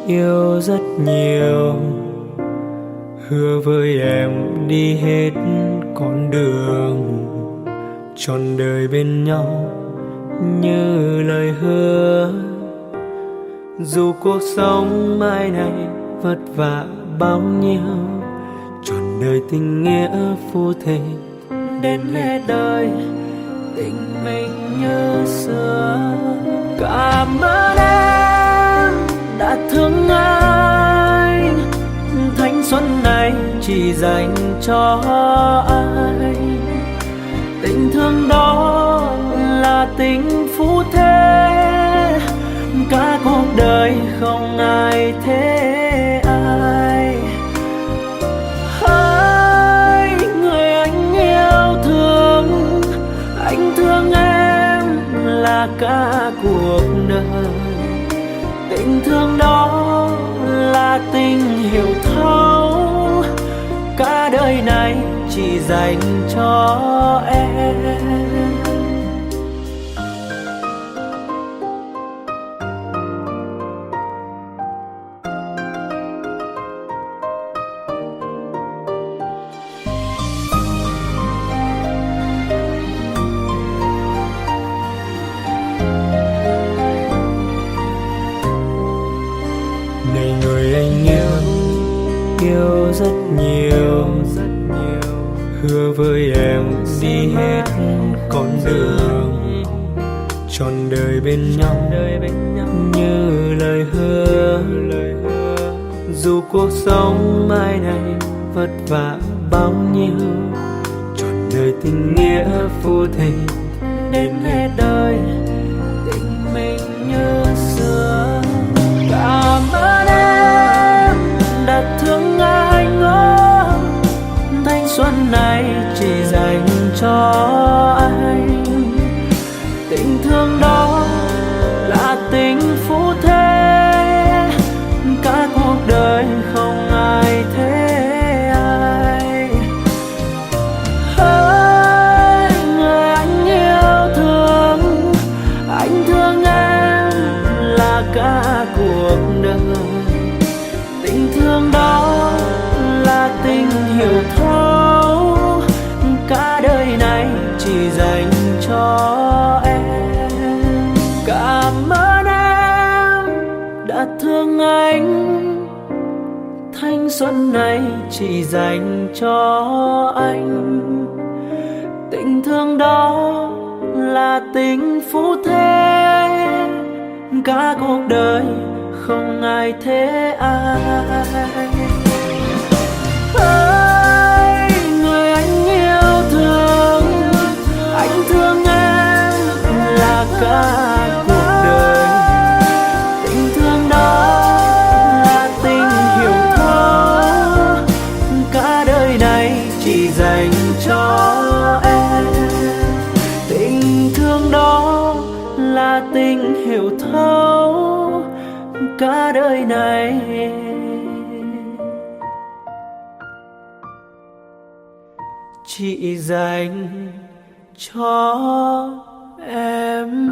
yêu rất nhiều, hứa với em đi hết con đường, trọn đời bên nhau như lời hứa. Dù cuộc sống mai này vất vả bao nhiêu, trọn đời tình nghĩa phu thề đến hết đời, tình mình như xưa. Cảm ơn em đã thương anh, thanh xuân này chỉ dành cho anh. Tình thương đó là tình phu thê, cả cuộc đời không ai thế ai. Hỡi người anh yêu thương, anh thương em là cả cuộc đời. Tình thương đó là tình hiểu thấu, cả đời này chỉ dành cho em. Này người anh yêu rất nhiều, hứa với em đi hết con đường, trọn đời bên nhau như lời hứa. Dù cuộc sống mai này vất vả bao nhiêu, trọn đời tình nghĩa phu thề đến hết đời, tình mình như xưa. Cảm ơn em đã thương anh, thanh xuân này chỉ dành cho anh. Tình thương đó là tình phu thê, cả cuộc đời không ai thế ai. Hỡi người anh yêu thương, anh thương em là cả cuộc đời. Tình thương đó là tình hiểu thấu, cả đời này chỉ dành cho em. Cảm ơn em đã thương anh, thanh xuân này chỉ dành cho anh. Tình thương đó là tình phu thê, cả cuộc đời không ai thế ai. Hỡi người anh yêu thương, anh thương em là cả cuộc đời. Tình thương đó là tình hiểu thấu, cả đời này chỉ dành cho em. Tình thương đó là tình hiểu thấu, cả đời này chỉ dành cho em.